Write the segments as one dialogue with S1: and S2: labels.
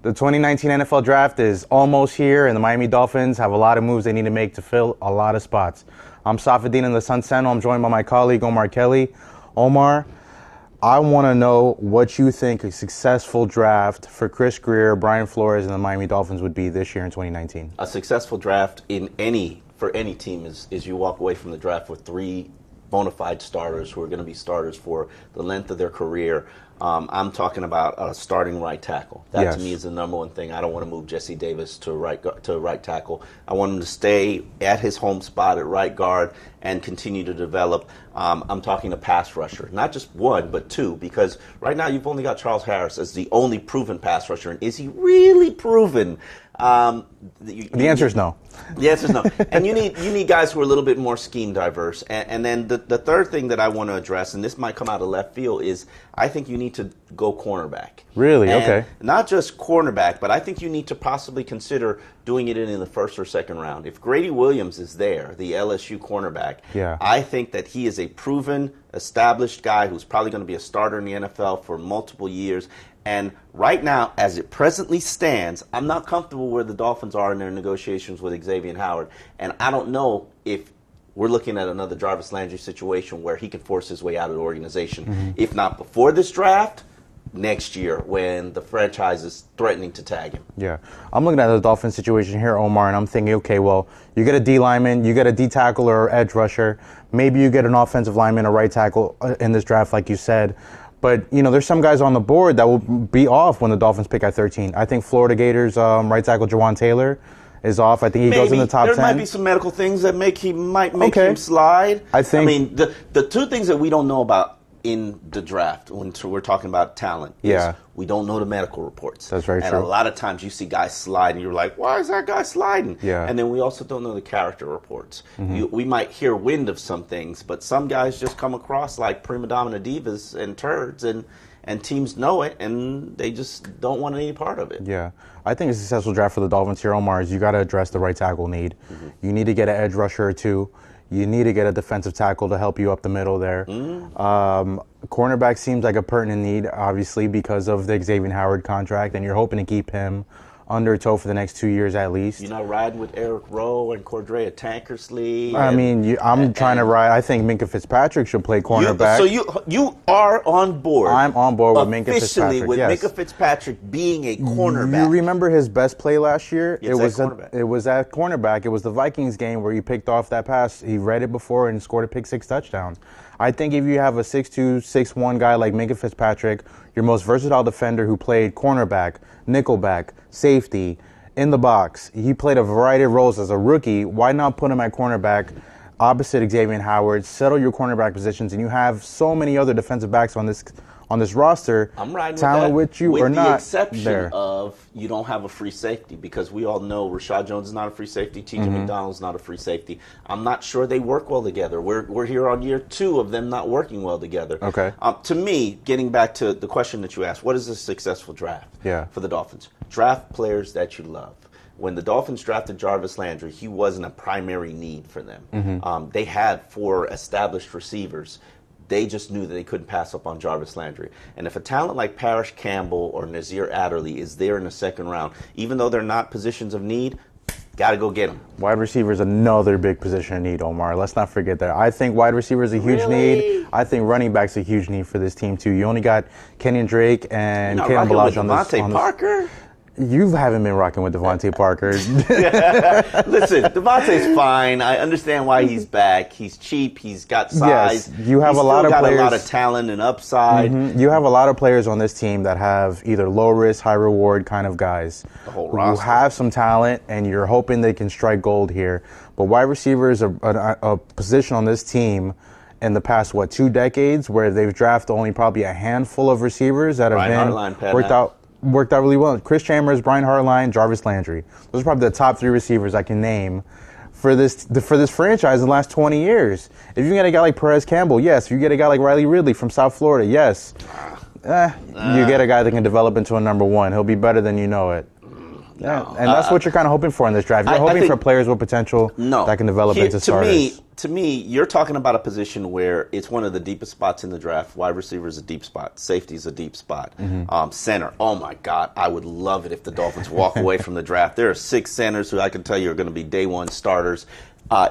S1: The 2019 NFL Draft is almost here, and the Miami Dolphins have a lot of moves they need to make to fill a lot of spots. I'm Safadine in the Sun Sentinel. I'm joined by my colleague, Omar Kelly. Omar, I want to know what you think a successful draft for Chris Greer, Brian Flores, and the Miami Dolphins would be this year in 2019.
S2: A successful draft for any team is you walk away from the draft with three bona fide starters who are going to be starters for the length of their career. I'm talking about a starting right tackle. That to me is the number one thing. I don't want to move Jesse Davis to right tackle. I want him to stay at his home spot at right guard and continue to develop. I'm talking a pass rusher, not just one, but two, because right now you've only got Charles Harris as the only proven pass rusher. And is he really proven?
S1: The answer is no.
S2: The answer is no. And you need guys who are a little bit more scheme diverse. And then the third thing that I want to address, and this might come out of left field, is I think you need to go cornerback.
S1: Really?
S2: And
S1: okay.
S2: Not just cornerback, but I think you need to possibly consider doing it in the first or second round. If Grady Williams is there, the LSU cornerback, I think that he is a proven, established guy who's probably going to be a starter in the NFL for multiple years. And right now, as it presently stands, I'm not comfortable where the Dolphins are in their negotiations with Xavier Howard. And I don't know if we're looking at another Jarvis Landry situation where he can force his way out of the organization. Mm-hmm. If not before this draft, next year when the franchise is threatening to tag him.
S1: Yeah. I'm looking at the Dolphins situation here, Omar, and I'm thinking, okay, well, you get a D lineman, you get a D tackle or edge rusher. Maybe you get an offensive lineman, a right tackle in this draft, like you said. But, there's some guys on the board that will be off when the Dolphins pick at 13. I think Florida Gators right tackle Jawan Taylor is off. I think he goes in the top 10.
S2: There might be some medical things that might make him slide. The two things that we don't know about in the draft when we're talking about talent is we don't know the medical reports.
S1: That's very true.
S2: And a lot of times you see guys slide and you're like, why is that guy sliding?
S1: Yeah.
S2: And then we also don't know the character reports.
S1: Mm-hmm.
S2: We might hear wind of some things, but some guys just come across like prima donna divas and turds, and teams know it, and they just don't want any part of it.
S1: Yeah. I think a successful draft for the Dolphins here, Omar, is you got to address the right tackle need. Mm-hmm. You need to get an edge rusher or two. You need to get a defensive tackle to help you up the middle there. Cornerback seems like a pertinent need, obviously, because of the Xavier Howard contract, and you're hoping to keep him under tow for the next 2 years at least.
S2: You're not riding with Eric Rowe and Cordrea Tankersley.
S1: I'm trying to ride. I think Minkah Fitzpatrick should play cornerback.
S2: So you are on board.
S1: I'm on board with Minkah Fitzpatrick.
S2: Officially with Minkah Fitzpatrick being a cornerback.
S1: You remember his best play last year?
S2: It was
S1: at cornerback. It was the Vikings game where he picked off that pass. He read it before and scored a pick-6 touchdown. I think if you have a 6'2", 6'1" guy like Minkah Fitzpatrick, your most versatile defender who played cornerback, nickelback, safety, in the box. He played a variety of roles as a rookie. Why not put him at cornerback opposite Xavier Howard, settle your cornerback positions, and you have so many other defensive backs on this roster.
S2: I'm riding
S1: talent
S2: with that.
S1: With you or not.
S2: With the exception
S1: there.
S2: of you don't have a free safety, because we all know Rashad Jones is not a free safety. T.J. McDonald is not a free safety. I'm not sure they work well together. We're here on year 2 of them not working well together.
S1: Okay.
S2: To me, getting back to the question that you asked, what is a successful draft for the Dolphins? Draft players that you love. When the Dolphins drafted Jarvis Landry, he wasn't a primary need for them. They had 4 established receivers. They just knew that they couldn't pass up on Jarvis Landry. And if a talent like Parrish Campbell or Nazir Adderley is there in the second round, even though they're not positions of need, got to go get them.
S1: Wide receiver is another big position of need, Omar. Let's not forget that. I think wide receiver is a huge need. I think running back's a huge need for this team, too. You only got Kenyon Drake and Kalen Ballage on this.
S2: Devontae Parker?
S1: You haven't been rocking with Devontae Parker.
S2: Listen, Devontae's fine. I understand why he's back. He's cheap. He's got size.
S1: Yes, you have a lot of players.
S2: He's got a lot of talent and upside.
S1: You have a lot of players on this team that have either low risk, high reward kind of guys who have some talent, and you're hoping they can strike gold here. But wide receiver is a position on this team in the past, 2 decades, where they've drafted only probably a handful of receivers that have worked out really well. Chris Chambers, Brian Hartline, Jarvis Landry. Those are probably the top 3 receivers I can name for this franchise in the last 20 years. If you get a guy like Perez Campbell, yes. If you get a guy like Riley Ridley from South Florida, yes. You get a guy that can develop into a number 1. He'll be better than you know it. Yeah, and that's what you're kind of hoping for in this draft. You're hoping for players with potential that can develop into starters.
S2: To me, you're talking about a position where it's one of the deepest spots in the draft. Wide receiver is a deep spot. Safety is a deep spot. Center. Oh, my God. I would love it if the Dolphins walk away from the draft. There are 6 centers who I can tell you are going to be day one starters.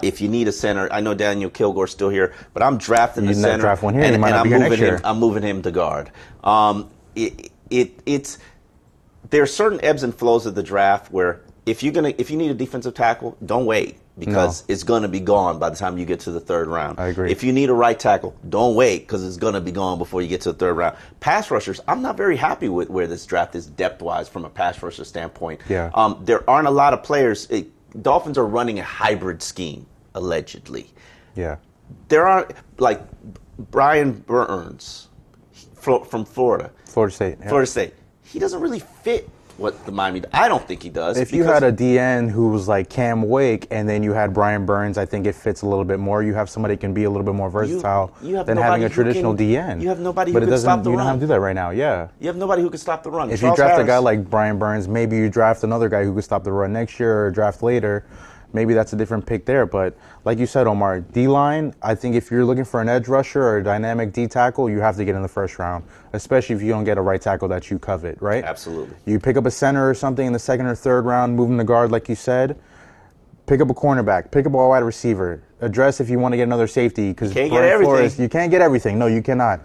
S2: If you need a center, I know Daniel Kilgore's still here, but I'm drafting the center.
S1: Draft one here, and
S2: I'm moving him to guard. There are certain ebbs and flows of the draft where if you need a defensive tackle, don't wait because it's going to be gone by the time you get to the 3rd round.
S1: I agree.
S2: If you need a right tackle, don't wait because it's going to be gone before you get to the 3rd round. Pass rushers, I'm not very happy with where this draft is depth-wise from a pass rusher standpoint.
S1: Yeah.
S2: There aren't a lot of players. Dolphins are running a hybrid scheme, allegedly.
S1: Yeah.
S2: There aren't, like Brian Burns from Florida.
S1: Florida State. Yeah.
S2: Florida State. He doesn't really fit what the Miami does. I don't think he does.
S1: If you had a DN who was like Cam Wake and then you had Brian Burns, I think it fits a little bit more. You have somebody who can be a little bit more versatile than having a traditional DN.
S2: You have nobody who can stop the run.
S1: You don't have to do that right now, yeah.
S2: You have nobody who can stop the run.
S1: If you draft a guy like Brian Burns, maybe you draft another guy who could stop the run next year or draft later. Maybe that's a different pick there. But like you said, Omar, D-line, I think if you're looking for an edge rusher or a dynamic D tackle, you have to get in the 1st round, especially if you don't get a right tackle that you covet, right?
S2: Absolutely.
S1: You pick up a center or something in the 2nd or 3rd round, move him to guard like you said. Pick up a cornerback. Pick up a wide receiver. Address if you want to get another safety. Because
S2: you can't get everything.
S1: You can't get everything. No, you cannot.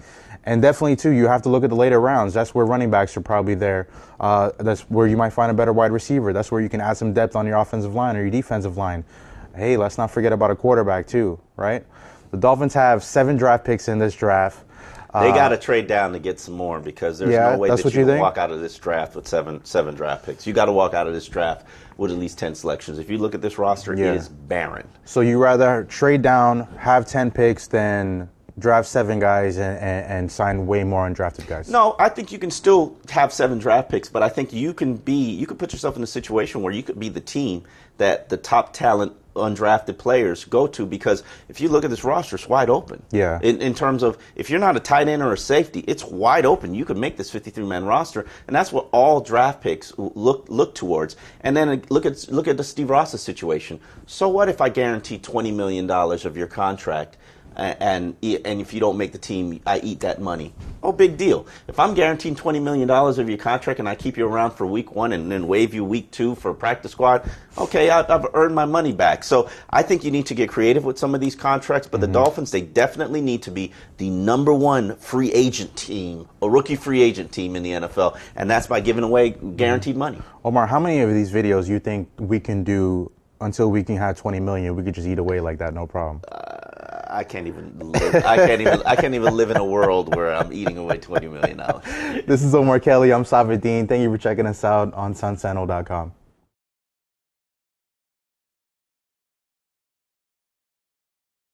S1: And definitely, too, you have to look at the later rounds. That's where running backs are probably there. That's where you might find a better wide receiver. That's where you can add some depth on your offensive line or your defensive line. Hey, let's not forget about a quarterback, too, right? The Dolphins have 7 draft picks in this draft.
S2: They got to trade down to get some more because there's no way that you can walk out of this draft with seven draft picks. You got to walk out of this draft with at least 10 selections. If you look at this roster, it is barren.
S1: So you rather trade down, have 10 picks, than draft 7 guys and sign way more undrafted guys?
S2: No, I think you can still have 7 draft picks, but I think you can put yourself in a situation where you could be the team that the top talent undrafted players go to, because if you look at this roster, it's wide open.
S1: Yeah.
S2: In terms of, if you're not a tight end or a safety, it's wide open. You could make this 53-man roster, and that's what all draft picks look towards. And then look at the Steve Ross's situation. So what if I guarantee $20 million of your contract? And if you don't make the team, I eat that money. Oh, big deal. If I'm guaranteeing $20 million of your contract and I keep you around for week 1 and then waive you week 2 for practice squad, okay, I've earned my money back. So I think you need to get creative with some of these contracts. But the Dolphins, they definitely need to be the number 1 free agent team, a rookie free agent team in the NFL, and that's by giving away guaranteed money.
S1: Omar, how many of these videos you think we can do until we can have 20 million? We could just eat away like that, no problem.
S2: I can't even live. I can't even live in a world where I'm eating away $20 million.
S1: This is Omar Kelly. I'm Savedin. Thank you for checking us out on sunsano.com.